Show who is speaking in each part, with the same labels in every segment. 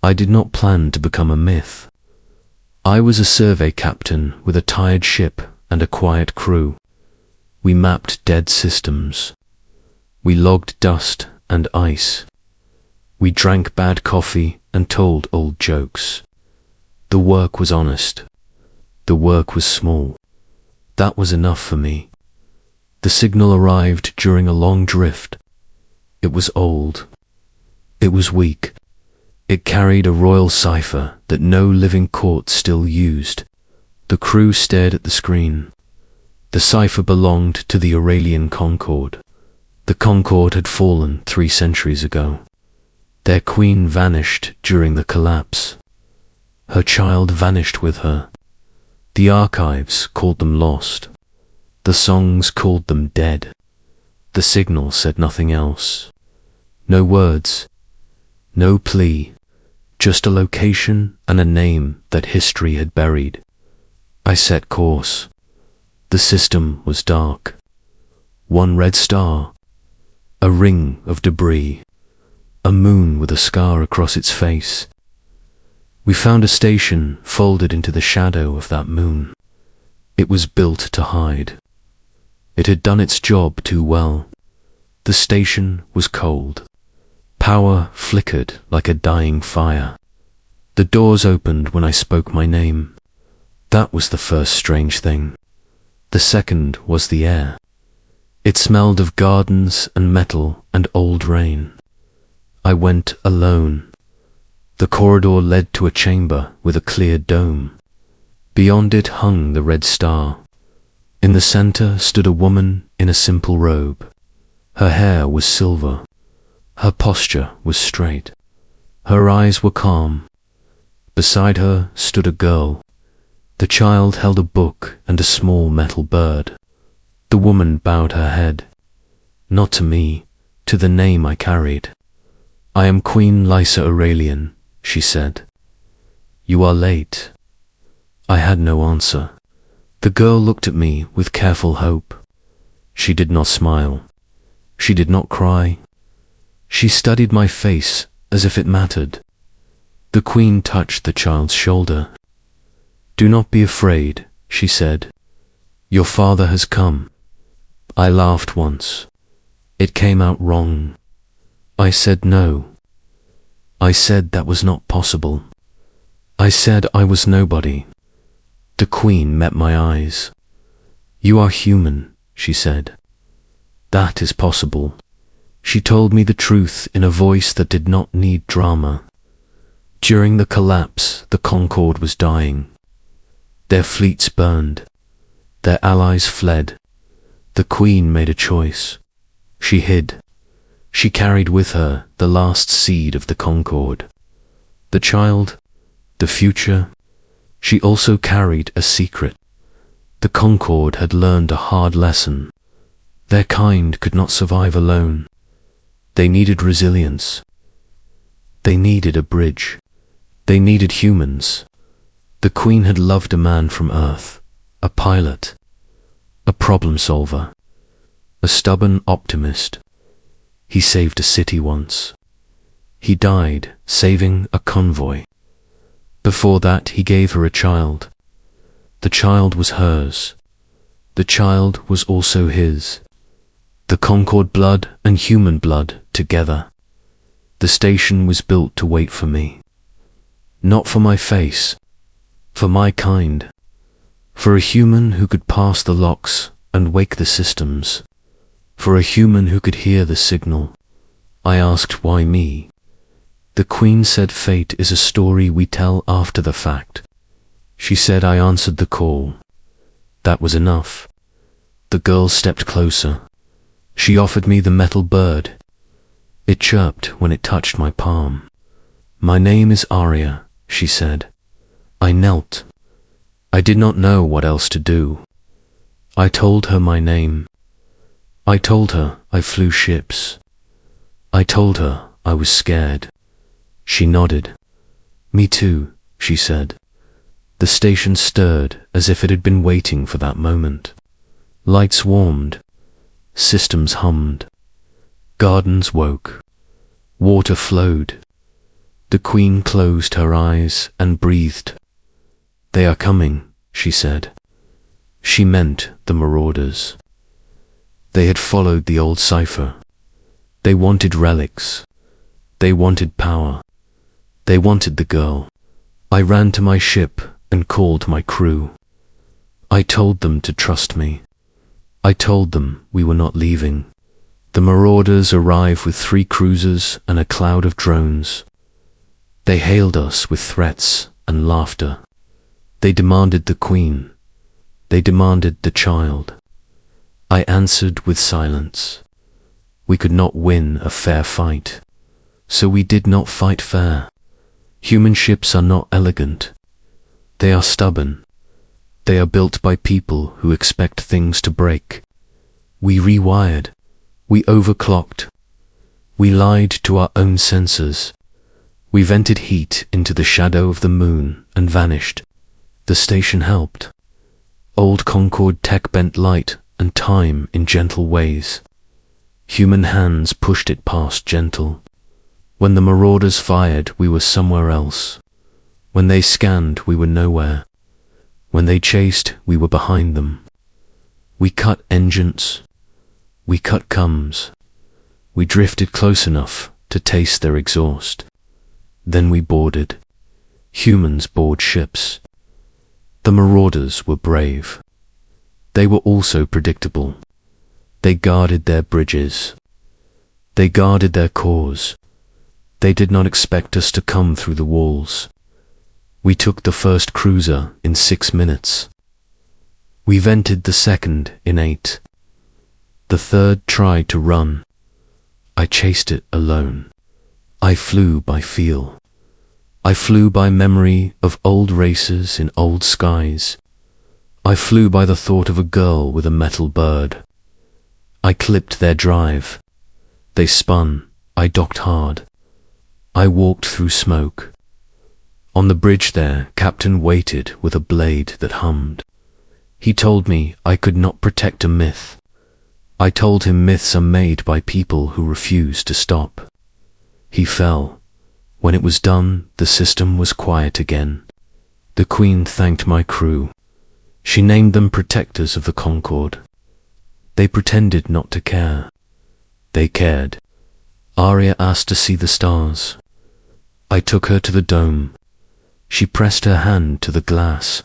Speaker 1: I did not plan to become a myth. I was a survey captain with a tired ship and a quiet crew. We mapped dead systems. We logged dust and ice. We drank bad coffee and told old jokes. The work was honest. The work was small. That was enough for me. The signal arrived during a long drift. It was old. It was weak. It carried a royal cipher that no living court still used. The crew stared at the screen. The cipher belonged to the Aurelian Concord. The Concord had fallen 3 centuries ago. Their queen vanished during the collapse. Her child vanished with her. The archives called them lost. The songs called them dead. The signal said nothing else. No words. No plea. Just a location and a name that history had buried. I set course. The system was dark. One red star. A ring of debris. A moon with a scar across its face. We found a station folded into the shadow of that moon. It was built to hide. It had done its job too well. The station was cold. Power flickered like a dying fire. The doors opened when I spoke my name. That was the first strange thing. The second was the air. It smelled of gardens and metal and old rain. I went alone. The corridor led to a chamber with a clear dome. Beyond it hung the red star. In the center stood a woman in a simple robe. Her hair was silver. Her posture was straight. Her eyes were calm. Beside her stood a girl. The child held a book and a small metal bird. The woman bowed her head. Not to me, to the name I carried. I am Queen Lysa Aurelian, she said. You are late. I had no answer. The girl looked at me with careful hope. She did not smile. She did not cry. She studied my face as if it mattered. The queen touched the child's shoulder. Do not be afraid, she said. Your father has come. I laughed once. It came out wrong. I said no. I said that was not possible. I said I was nobody. The queen met my eyes. You are human, she said. That is possible. She told me the truth in a voice that did not need drama. During the collapse, the Concord was dying. Their fleets burned. Their allies fled. The queen made a choice. She hid. She carried with her the last seed of the Concord. The child, the future. She also carried a secret. The Concord had learned a hard lesson. Their kind could not survive alone. They needed resilience. They needed a bridge. They needed humans. The queen had loved a man from Earth, a pilot, a problem solver, a stubborn optimist. He saved a city once. He died saving a convoy. Before that, he gave her a child. The child was hers. The child was also his. The Concord blood and human blood together. The station was built to wait for me. Not for my face, for my kind. For a human who could pass the locks and wake the systems. For a human who could hear the signal. I asked, why me? The queen said fate is a story we tell after the fact. She said I answered the call. That was enough. The girl stepped closer. She offered me the metal bird. It chirped when it touched my palm. My name is Aria, she said. I knelt. I did not know what else to do. I told her my name. I told her I flew ships. I told her I was scared. She nodded. Me too, she said. The station stirred as if it had been waiting for that moment. Lights warmed. Systems hummed. Gardens woke. Water flowed. The queen closed her eyes and breathed. "They are coming," she said. She meant the marauders. They had followed the old cipher. They wanted relics. They wanted power. They wanted the girl. I ran to my ship and called my crew. I told them to trust me. I told them we were not leaving. The marauders arrived with 3 cruisers and a cloud of drones. They hailed us with threats and laughter. They demanded the queen. They demanded the child. I answered with silence. We could not win a fair fight, so we did not fight fair. Human ships are not elegant. They are stubborn. They are built by people who expect things to break. We rewired. We overclocked. We lied to our own sensors. We vented heat into the shadow of the moon and vanished. The station helped. Old Concorde tech bent light and time in gentle ways. Human hands pushed it past gentle. When the marauders fired, we were somewhere else. When they scanned, we were nowhere. When they chased, we were behind them. We cut engines. We cut comms. We drifted close enough to taste their exhaust. Then we boarded. Humans board ships. The marauders were brave. They were also predictable. They guarded their bridges. They guarded their cores. They did not expect us to come through the walls. We took the first cruiser in 6 minutes. We vented the second in 8. The third tried to run. I chased it alone. I flew by feel. I flew by memory of old races in old skies. I flew by the thought of a girl with a metal bird. I clipped their drive. They spun. I docked hard. I walked through smoke. On the bridge there, Captain waited with a blade that hummed. He told me I could not protect a myth. I told him myths are made by people who refuse to stop. He fell. When it was done, the system was quiet again. The Queen thanked my crew. She named them protectors of the Concorde. They pretended not to care. They cared. Aria asked to see the stars. I took her to the dome. She pressed her hand to the glass.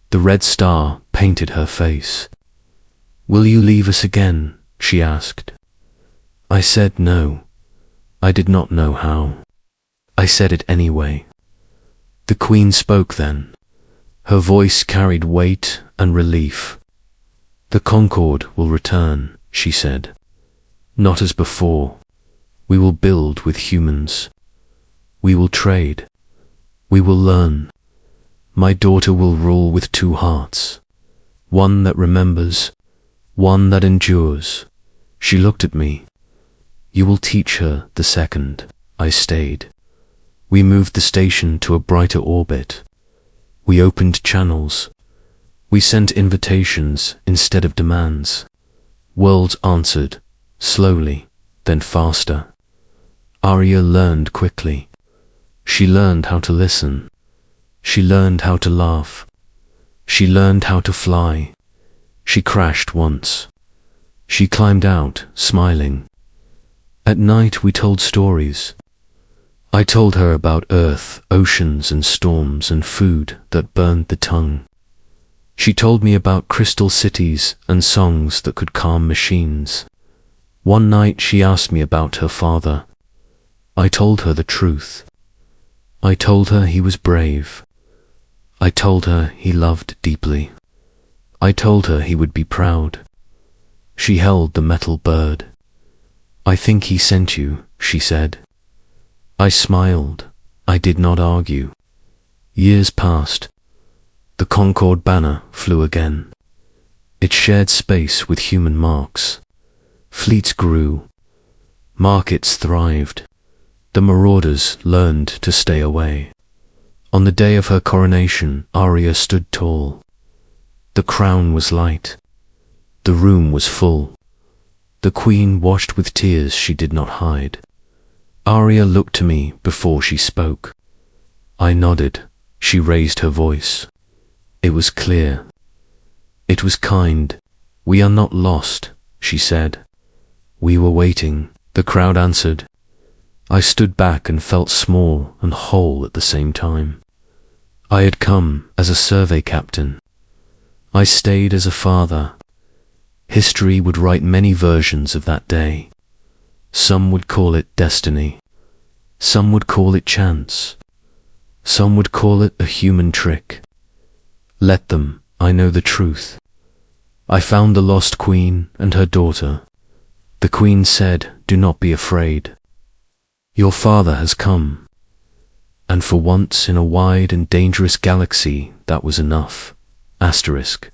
Speaker 1: The red star painted her face. "Will you leave us again?" she asked. I said no. I did not know how. I said it anyway. The Queen spoke then. Her voice carried weight and relief. "The Concorde will return," she said. "Not as before. We will build with humans. We will trade. We will learn. My daughter will rule with 2 hearts. One that remembers, one that endures." She looked at me. "You will teach her the second." I stayed. We moved the station to a brighter orbit. We opened channels. We sent invitations instead of demands. Worlds answered, slowly, then faster. Aria learned quickly. She learned how to listen. She learned how to laugh. She learned how to fly. She crashed once. She climbed out, smiling. At night we told stories. I told her about Earth, oceans and storms and food that burned the tongue. She told me about crystal cities and songs that could calm machines. One night she asked me about her father. I told her the truth. I told her he was brave. I told her he loved deeply. I told her he would be proud. She held the metal bird. "I think he sent you," she said. I smiled. I did not argue. Years passed. The Concorde banner flew again. It shared space with human marks. Fleets grew. Markets thrived. The marauders learned to stay away. On the day of her coronation, Aria stood tall. The crown was light. The room was full. The Queen washed with tears she did not hide. Arya looked to me before she spoke. I nodded. She raised her voice. It was clear. It was kind. We are not lost, she said. We were waiting, the crowd answered. I stood back and felt small and whole at the same time. I had come as a survey captain. I stayed as a father. History would write many versions of that day. Some would call it destiny. Some would call it chance. Some would call it a human trick. Let them, I know the truth. I found the lost queen and her daughter. The queen said, "Do not be afraid. Your father has come." And for once in a wide and dangerous galaxy, that was enough. Asterisk.